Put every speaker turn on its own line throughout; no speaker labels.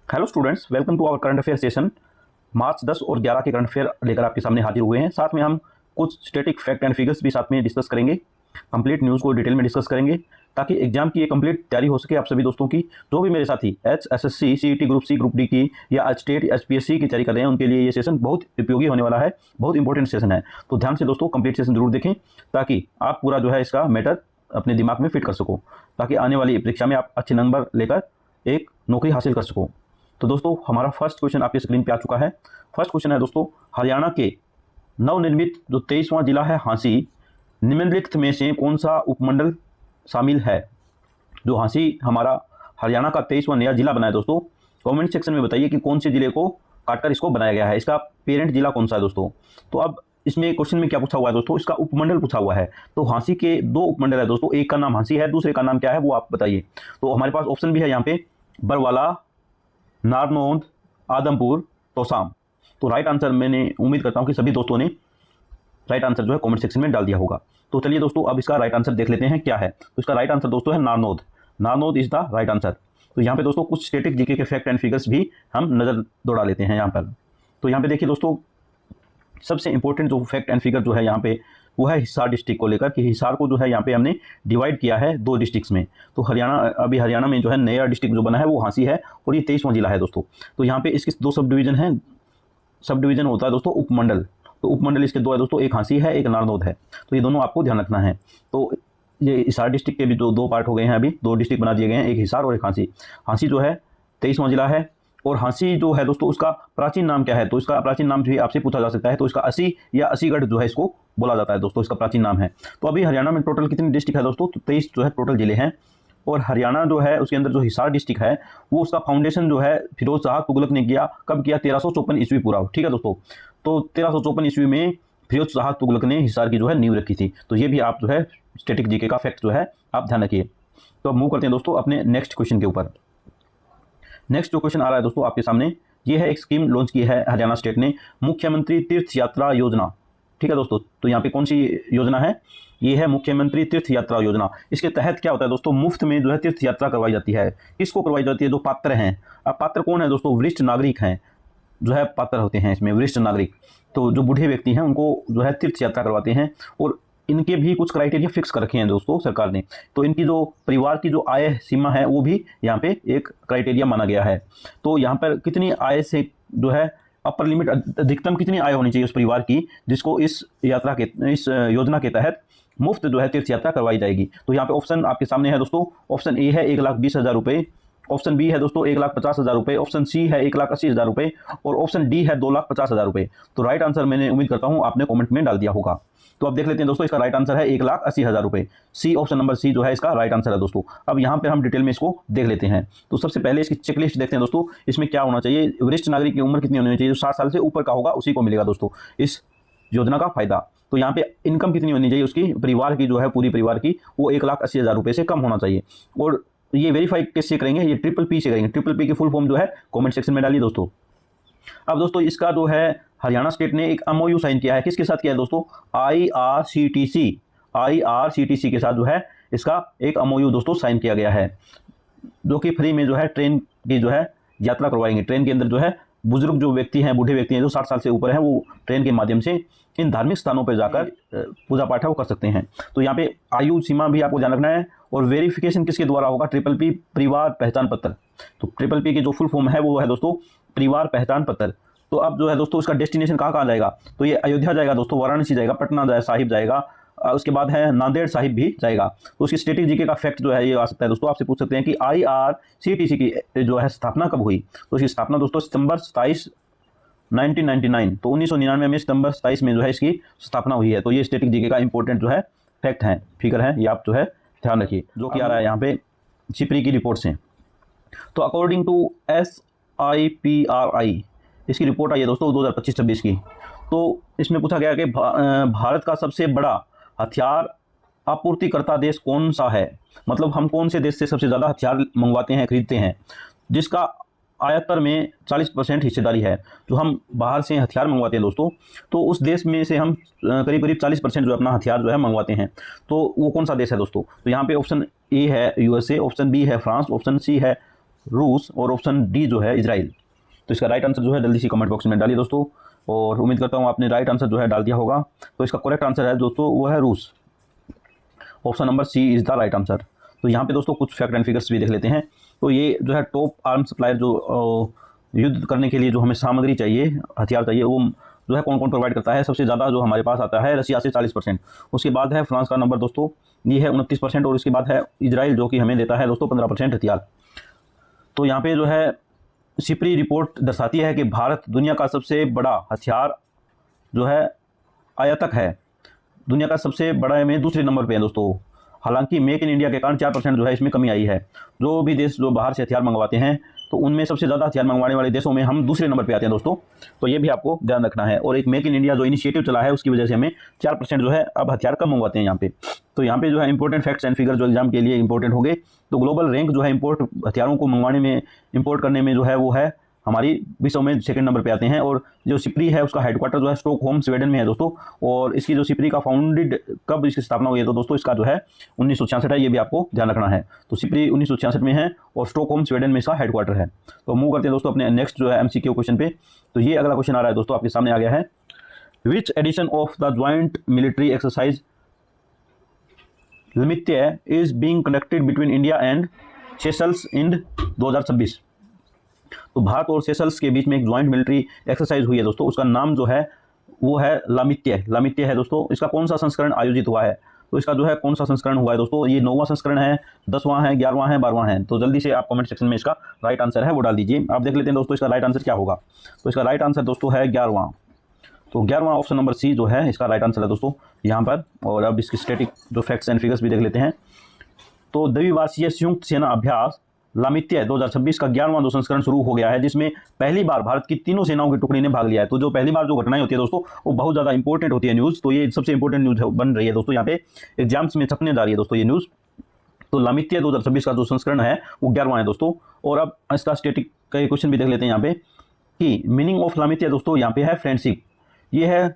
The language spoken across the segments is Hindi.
Hello students, welcome to our current affair session. March 10 और 11 के करंट अफेयर लेकर आपके सामने हाजिर हुए हैं। साथ में हम कुछ स्टैटिक फैक्ट एंड फिगर्स भी साथ में डिस्कस करेंगे। कंप्लीट न्यूज़ को डिटेल में डिस्कस करेंगे ताकि एग्जाम की एक कंप्लीट तैयारी हो सके आप सभी दोस्तों की। जो भी मेरे साथी HSSC, CET group C, group D की या स्टेट HPSC की तैयारी कर रहे हैं उनके लिए ये सेशन बहुत उपयोगी होने वाला है, बहुत इंपॉर्टेंट सेशन है। तो ध्यान से दोस्तों कंप्लीट सेशन जरूर देखें ताकि आप पूरा जो है इसका मैटर अपने दिमाग में फिट कर सको, ताकि आने वाली परीक्षा में आप अच्छे नंबर लेकर एक नौकरी हासिल कर सको। तो दोस्तों हमारा फर्स्ट क्वेश्चन आपके स्क्रीन पे आ चुका है। फर्स्ट क्वेश्चन है दोस्तों, हरियाणा के नवनिर्मित जो 23वां जिला है हांसी, निम्नलिखित में से कौन सा उपमंडल शामिल है? जो हांसी हमारा हरियाणा का 23वां नया जिला बना है दोस्तों, कमेंट सेक्शन में बताइए कि कौन से जिले को काटकर इसको बनाया गया है, इसका पेरेंट जिला कौन सा है दोस्तों। तो अब इसमें क्वेश्चन में क्या पूछा हुआ है दोस्तों, इसका उपमंडल पूछा हुआ है। तो हांसी के दो उपमंडल है दोस्तों, एक का नाम हांसी है, दूसरे का नाम क्या है वो आप बताइए। तो हमारे पास ऑप्शन भी है यहाँ पे, बरवाला, नारनौंद, आदमपुर, तोसाम। तो राइट आंसर मैंने उम्मीद करता हूं कि सभी दोस्तों ने राइट आंसर जो है कमेंट सेक्शन में डाल दिया होगा। तो चलिए दोस्तों अब इसका राइट आंसर देख लेते हैं क्या है। तो इसका राइट आंसर दोस्तों है Narnaund. Narnaund is the right answer. तो यहाँ पे दोस्तों कुछ स्टैटिक जीके के फैक्ट एंड फिगर्स भी हम नजर दौड़ा लेते हैं यहाँ पर। तो यहाँ पे देखिए दोस्तों, सबसे इंपॉर्टेंट जो फैक्ट एंड फिगर जो है यहाँ पे वो है हिसार डिस्ट्रिक्ट को लेकर, कि हिसार को जो है यहाँ पे हमने डिवाइड किया है दो डिस्ट्रिक्ट्स में। तो हरियाणा में जो है नया डिस्ट्रिक्ट जो बना है वो हांसी है और ये 23वां जिला है दोस्तों। तो यहाँ पे इसके दो सब डिवीजन हैं। सब डिवीजन होता है दोस्तों उपमंडल। तो उपमंडल इसके दो है दोस्तों, एक हांसी है, एक नारनौंद है। तो ये दोनों आपको ध्यान रखना है। तो ये हिसार डिस्ट्रिक्ट के भी जो दो पार्ट हो गए हैं, अभी दो डिस्ट्रिक्ट बना दिए गए हैं, एक हिसार और एक हांसी। हांसी जो है 23वां जिला है और हांसी जो है दोस्तों उसका प्राचीन नाम क्या है? तो इसका प्राचीन नाम भी आपसे पूछा जा सकता है। तो इसका असी या असीगढ़ जो है इसको बोला जाता है दोस्तों, इसका प्राचीन नाम है। तो अभी हरियाणा में टोटल कितनी डिस्ट्रिक्ट है दोस्तों? तो 23 जो है टोटल जिले हैं। और हरियाणा जो है उसके अंदर जो हिसार डिस्ट्रिक्ट है वो उसका फाउंडेशन जो है फिरोज शाह तुगलक ने किया। कब किया? 1354 ईस्वी पूरा, ठीक है दोस्तों। तो 1354 ईस्वी में फिरोज शाह तुगलक ने हिसार की जो है नींव रखी थी। तो ये भी आप जो है स्टैटिक जीके का फैक्ट जो है आप ध्यान रखिए। तो अब मूव करते हैं दोस्तों अपने नेक्स्ट क्वेश्चन के ऊपर। नेक्स्ट जो क्वेश्चन आ रहा है दोस्तों आपके सामने, ये है एक स्कीम लॉन्च की है हरियाणा स्टेट ने, मुख्यमंत्री तीर्थ यात्रा योजना। ठीक है दोस्तों, तो यहाँ पे कौन सी योजना है? ये है मुख्यमंत्री तीर्थ यात्रा योजना। इसके तहत क्या होता है दोस्तों, मुफ्त में जो है तीर्थ यात्रा करवाई जाती है। किसको करवाई जाती है? जो पात्र हैं। अब पात्र कौन है दोस्तों? वरिष्ठ नागरिक हैं जो है पात्र होते हैं इसमें, वरिष्ठ नागरिक। तो जो बूढ़े व्यक्ति हैं उनको जो है तीर्थ यात्रा करवाते हैं और इनके भी कुछ क्राइटेरिया फिक्स कर रखे हैं दोस्तों सरकार ने। तो इनकी जो परिवार की जो आय सीमा है वो भी यहाँ पे एक क्राइटेरिया माना गया है। तो यहाँ पर कितनी आय से जो है अपर लिमिट, अधिकतम कितनी आय होनी चाहिए उस परिवार की जिसको इस योजना के तहत मुफ्त जो है तीर्थ यात्रा करवाई जाएगी। तो यहाँ पे ऑप्शन आपके सामने है दोस्तों। ऑप्शन ए है 1,20,000 रुपये, ऑप्शन बी है दोस्तों 1,50,000 रुपये, ऑप्शन सी है 1,80,000 रुपये और ऑप्शन डी है 2,50,000 रुपये। तो राइट आंसर मैंने उम्मीद करता हूँ आपने कमेंट में डाल दिया होगा। तो अब देख लेते हैं दोस्तों, इसका राइट आंसर है 1,80,000 रुपये। सी, ऑप्शन नंबर सी जो है इसका राइट आंसर है दोस्तों। अब यहाँ पर हम डिटेल में इसको देख लेते हैं। तो सबसे पहले इसकी चेकलिस्ट देखते हैं दोस्तों, इसमें क्या होना चाहिए। वरिष्ठ नागरिक की उम्र कितनी होनी चाहिए? जो 60 साल से ऊपर का होगा उसी को मिलेगा दोस्तों इस योजना का फायदा। तो यहाँ पे इनकम कितनी होनी चाहिए उसकी, परिवार की जो है पूरी परिवार की, वो 1,80,000 रुपये से कम होना चाहिए। और ये वेरीफाई किससे करेंगे? ये ट्रिपल पी से करेंगे। ट्रिपल पी की फुल फॉर्म जो है कमेंट सेक्शन में डालिए दोस्तों। अब दोस्तों इसका जो है हरियाणा स्टेट ने एक MOU साइन किया है। किसके साथ किया है दोस्तों? IRCTC के साथ जो है इसका एक MOU दोस्तों साइन किया गया है, जो कि फ्री में जो है ट्रेन की जो है यात्रा करवाएंगे। ट्रेन के अंदर जो है बुजुर्ग जो व्यक्ति हैं, बूढ़े व्यक्ति हैं जो 60 साल से ऊपर हैं, वो ट्रेन के माध्यम से इन धार्मिक स्थानों पर जाकर पूजा पाठ है वो कर सकते हैं। तो यहाँ पे आयु सीमा भी आपको ध्यान रखना है। और वेरिफिकेशन किसके द्वारा होगा? ट्रिपल पी, परिवार पहचान पत्र। तो ट्रिपल पी की जो फुल फॉर्म है वो है दोस्तों परिवार पहचान पत्र। तो अब जो है दोस्तों इसका डेस्टिनेशन कहाँ कहाँ जाएगा? तो ये अयोध्या जाएगा दोस्तों, वाराणसी जाएगा, पटना साहिब जाएगा, उसके बाद है नांदेड़ साहिब भी जाएगा। तो उसकी स्टैटिक जीके का फैक्ट जो है ये आ सकता है दोस्तों। आपसे पूछ सकते हैं कि IRCTC की जो है स्थापना कब हुई? तो इसकी स्थापना दोस्तों सितंबर 27, 1999। तो 1999 में सितंबर 27 में जो है इसकी स्थापना हुई है। तो ये स्टैटिक जीके का इंपॉर्टेंट जो है फैक्ट है, फिगर है, ये आप जो है ध्यान रखिए, जो कि आ रहा है यहाँ पे छिपरी की रिपोर्ट से। तो अकॉर्डिंग टू SIPRI इसकी रिपोर्ट आई है दोस्तों 2025-26 की। तो इसमें पूछा गया कि भारत का सबसे बड़ा हथियार आपूर्तिकर्ता देश कौन सा है? मतलब हम कौन से देश से सबसे ज़्यादा हथियार मंगवाते हैं, खरीदते हैं, जिसका आयातर में 40% हिस्सेदारी है। जो हम बाहर से हथियार मंगवाते हैं दोस्तों, तो उस देश में से हम करीब करीब 40% जो अपना हथियार जो है मंगवाते हैं। तो वो कौन सा देश है दोस्तों? तो यहाँ पे ऑप्शन ए है USA, ऑप्शन बी है फ्रांस, ऑप्शन सी है रूस और ऑप्शन डी जो है इजराइल। तो इसका राइट आंसर जो है जल्दी से कमेंट बॉक्स में डालिए दोस्तों, और उम्मीद करता हूँ आपने राइट आंसर जो है डाल दिया होगा। तो इसका करेक्ट आंसर है दोस्तों वो है रूस, option number C is the right answer. तो यहाँ पे दोस्तों कुछ फैक्ट एंड फिगर्स भी देख लेते हैं। तो ये जो है टॉप आर्म सप्लायर जो युद्ध करने के लिए जो हमें सामग्री चाहिए, हथियार चाहिए, वो जो है कौन कौन प्रोवाइड करता है। सबसे ज़्यादा जो हमारे पास आता है रशिया से 40%, उसके बाद है फ्रांस का नंबर दोस्तों ये है 29%, और उसके बाद है इजराइल जो कि हमें देता है दोस्तों 15% हथियार। तो यहाँ पे जो है सिप्री रिपोर्ट दर्शाती है कि भारत दुनिया का सबसे बड़ा हथियार जो है आयातक है, दुनिया का सबसे बड़ा में दूसरे नंबर पे है दोस्तों। हालांकि मेक इन इंडिया के कारण 4% जो है इसमें कमी आई है। जो भी देश जो बाहर से हथियार मंगवाते हैं तो उनमें सबसे ज़्यादा हथियार मंगवाने वाले देशों में हम दूसरे नंबर पे आते हैं दोस्तों। तो ये भी आपको ध्यान रखना है। और एक मेक इन इंडिया जो इनिशिएटिव चला है उसकी वजह से हमें 4% जो है अब हथियार कम मंगवाते हैं यहाँ पे। तो यहाँ पे जो है इंपॉर्टेंट फैक्ट्स एंड फिगर जो एग्जाम के लिए इंपॉर्टेंट हो गए। तो ग्लोबल रैंक जो है इंपोर्ट हथियारों को मंगवाने में, इंपोर्ट करने में जो है वो है हमारी विश्व में सेकंड नंबर पे आते हैं। और जो सिप्री है उसका हेडक्वार्टर जो है स्टॉकहोम स्वीडन में है दोस्तों। और इसकी जो सिप्री का फाउंडेड कब इसकी स्थापना हुई है तो दोस्तों इसका जो है 1966 है, ये भी आपको ध्यान रखना है। तो सिप्री 1966 में है और स्टॉकहोम स्वीडन में इसका हेडक्वार्टर है। तो मूव करते हैं दोस्तों अपने नेक्स्ट जो है MCQ क्वेश्चन पे। तो ये अगला क्वेश्चन आ रहा है दोस्तों आपके सामने आ गया है। Which edition of the joint military exercise Lamitiye is being conducted between India and Seychelles in 2026। तो भारत और सेशल्स के बीच में एक ज्वाइंट मिलिट्री एक्सरसाइज हुई है दोस्तों, उसका नाम जो है वो है लामित्य है दोस्तों। इसका कौन सा संस्करण आयोजित हुआ है तो इसका जो है कौन सा संस्करण हुआ है दोस्तों, ये 9वां संस्करण है, 10वां है, 11वां है, 12वां है। तो जल्दी से आप कमेंट सेक्शन में इसका राइट आंसर है वो डाल दीजिए। आप देख लेते हैं दोस्तों इसका राइट आंसर क्या होगा। तो इसका राइट आंसर दोस्तों है 11वां। तो 11वां ऑप्शन नंबर सी जो है इसका राइट आंसर है दोस्तों यहाँ पर। और अब इसकी स्टैटिक जो फैक्ट्स एंड फिगर्स भी देख लेते हैं। तो द्विवार्षीय संयुक्त सेना अभ्यास लामित्य 2026 का 11वां जो संस्करण शुरू हो गया है, जिसमें पहली बार भारत की तीनों सेनाओं की टुकड़ी ने भाग लिया है। तो जो पहली बार जो घटनाएं होती है दोस्तों वो बहुत ज़्यादा इंपॉर्टेंट होती है न्यूज़। तो ये सबसे इंपॉर्टेंट न्यूज़ बन रही है दोस्तों, यहाँ पे एग्जाम्स में छपने जा रही है दोस्तों ये न्यूज़। तो लामित्य 2026 का जो संस्करण है वो 11वां है दोस्तों। और अब इसका स्टैटिक का क्वेश्चन भी देख लेते हैं यहाँ पे कि मीनिंग ऑफ लामित्य दोस्तों यहाँ पे है फ्रेंडशिप। ये है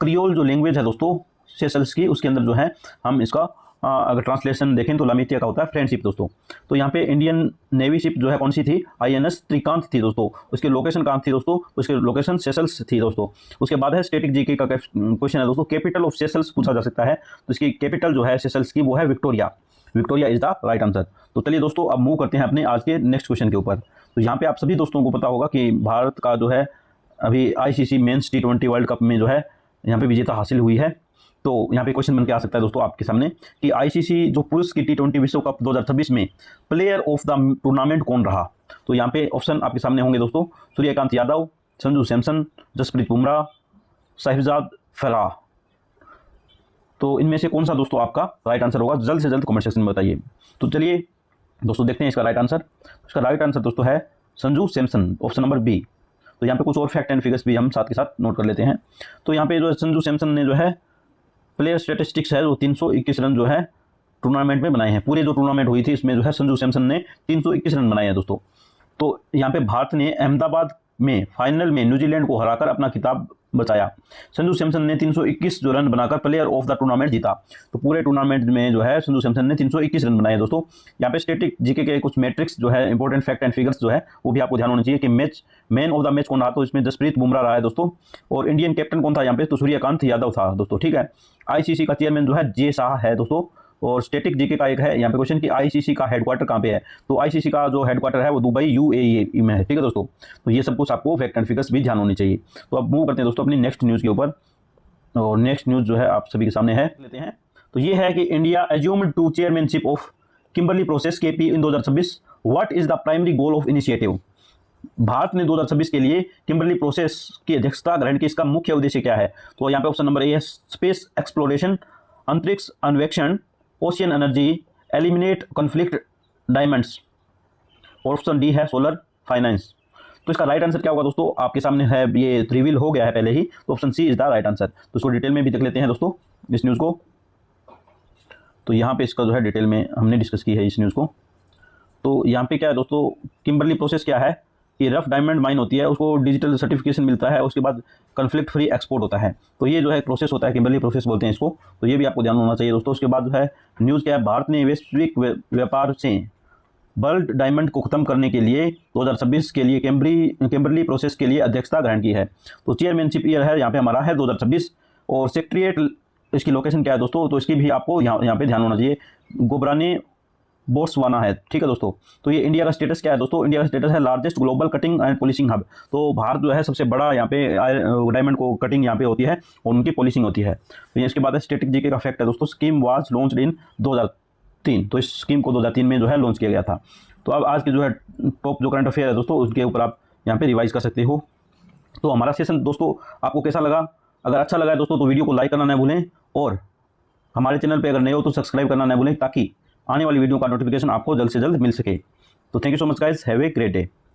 क्रियोल जो लैंग्वेज है दोस्तों सेशल्स की, उसके अंदर जो है हम इसका अगर ट्रांसलेशन देखें तो लामित्य का होता है फ्रेंडशिप दोस्तों। तो यहाँ पे इंडियन नेवी शिप जो है कौन सी थी, INS त्रिकांत थी दोस्तों। उसकी लोकेशन कहाँ थी दोस्तों, उसकी लोकेशन सेशल्स थी दोस्तों। उसके बाद है स्टैटिक जीके का क्वेश्चन है दोस्तों, कैपिटल ऑफ सेशल्स पूछा जा सकता है। तो इसकी कैपिटल जो है सेशल्स की वो है Victoria. Victoria is the right answer. तो चलिए दोस्तों अब मूव करते हैं अपने आज के नेक्स्ट क्वेश्चन के ऊपर। तो यहाँ पे आप सभी दोस्तों को पता होगा कि भारत का जो है अभी ICC mains T20 world cup में जो है यहाँ पे विजेता हासिल हुई है। तो यहाँ पे क्वेश्चन बन के आ सकता है दोस्तों आपके सामने कि ICC जो पुरुष की T20 विश्व कप 2026 में प्लेयर ऑफ द टूर्नामेंट कौन रहा। तो यहाँ पे ऑप्शन आपके सामने होंगे दोस्तों, सूर्यकांत यादव, संजू सैमसन, जसप्रीत बुमराह, साहिबजाद फराह। तो इनमें से कौन सा दोस्तों आपका राइट आंसर होगा, जल्द से जल्द कमेंट सेक्शन में बताइए। तो चलिए दोस्तों देखते हैं इसका राइट आंसर। इसका राइट आंसर दोस्तों है Sanju Samson, option number B. तो यहाँ पे कुछ और फैक्ट एंड फिगर्स भी हम साथ के साथ नोट कर लेते हैं। तो यहाँ पे जो संजू सैमसन ने जो है प्लेयर स्टैटिस्टिक्स है वो 321 रन जो है टूर्नामेंट में बनाए हैं। पूरे जो टूर्नामेंट हुई थी इसमें जो है संजू सैमसन ने 321 रन बनाए हैं दोस्तों। तो यहाँ पे भारत ने अहमदाबाद में फाइनल में न्यूजीलैंड को हराकर अपना खिताब बचाया। संजू सैमसन ने 321 जो रन बनाकर प्लेयर ऑफ द टूर्नामेंट जीता। तो पूरे टूर्नामेंट में जो है संजू सैमसन ने 321 रन बनाए दोस्तों। यहाँ पे स्टैटिक जीके के कुछ मैट्रिक्स जो है इंपॉर्टेंट फैक्ट एंड फिगर्स जो है वो भी आपको ध्यान होना चाहिए कि मैन ऑफ द मैच कौन रहा। तो इसमें जसप्रीत बुमराह रहा है दोस्तों। और इंडियन कैप्टन कौन था यहाँ पे, तो सूर्यकांत यादव था दोस्तों, ठीक है। ICC का चेयरमैन जो है J शाह है दोस्तों। और स्टैटिक जीके का एक है यहाँ पे क्वेश्चन कि ICC का हेडक्वार्टर कहाँ पे है। तो ICC का जो हेडक्वार्टर है वो दुबई UAE में है, ठीक है दोस्तों। तो ये सब कुछ आपको फैक्ट एंड फिगर्स भी ध्यान होनी चाहिए। तो अब मूव करते हैं दोस्तों अपनी नेक्स्ट न्यूज़ के ऊपर। और नेक्स्ट न्यूज़ जो है आप सभी के सामने है लेते हैं। तो ये है कि India assumed to chairmanship of Kimberley process KP in 2026। What is the primary goal of initiative. Bharat ने 2026 के लिए किम्बरली प्रोसेस की अध्यक्षता ग्रहण की, इसका मुख्य उद्देश्य क्या है। तो यहाँ पे ऑप्शन नंबर ए है स्पेस एक्सप्लोरेशन, अंतरिक्ष अन्वेषण, ocean energy, eliminate conflict diamonds, और ऑप्शन डी है सोलर फाइनेंस। तो इसका राइट आंसर क्या होगा दोस्तों आपके सामने है, ये रिवील हो गया है पहले ही। तो option C is the right answer. तो इसको डिटेल में भी देख लेते हैं दोस्तों इस न्यूज़ को। तो यहाँ पे इसका जो है डिटेल में हमने डिस्कस की है इस न्यूज़ को। तो यहाँ पे क्या है दोस्तों, किम्बरली प्रोसेस क्या है कि रफ डायमंड माइन होती है, उसको डिजिटल सर्टिफिकेशन मिलता है, उसके बाद कन्फ्लिक्ट फ्री एक्सपोर्ट होता है। तो ये जो है प्रोसेस होता है, किम्बरली प्रोसेस बोलते हैं इसको। तो ये भी आपको ध्यान होना चाहिए दोस्तों। उसके बाद जो है न्यूज़ क्या है, भारत ने वैश्विक व्यापार से ब्लड डायमंड को ख़त्म करने के लिए 2026 के लिए कैम्बरली प्रोसेस के लिए अध्यक्षता ग्रहण की है। तो चेयरमैनशिप ईयर है यहाँ पे हमारा है 2026। और सेक्रेटरीट इसकी लोकेशन क्या है दोस्तों, तो इसकी भी आपको यहाँ पे ध्यान होना चाहिए, गोब्राने बोट्सवाना है। ठीक है दोस्तों। तो ये इंडिया का स्टेटस क्या है दोस्तों, इंडिया का स्टेटस है largest global cutting and polishing hub. तो भारत जो है सबसे बड़ा यहाँ पे डायमंड को कटिंग यहाँ पे होती है और उनकी पॉलिशिंग होती है। तो इसके बाद स्टैटिक जीके का फैक्ट है दोस्तों, स्कीम वाज लॉन्च्ड इन 2003। तो इस स्कीम को 2003 में जो है लॉन्च किया गया था। तो अब आज के जो है टॉप जो करंट अफेयर है दोस्तों, उसके ऊपर आप यहाँ पे रिवाइज कर सकते हो। तो हमारा सेशन दोस्तों आपको कैसा लगा? अगर अच्छा लगा है दोस्तों तो वीडियो को लाइक करना न भूलें, और हमारे चैनल पे अगर नए हो तो सब्सक्राइब करना न भूलें, ताकि आने वाली वीडियो का नोटिफिकेशन आपको जल्द से जल्द मिल सके। तो thank you so much guys, have a great day.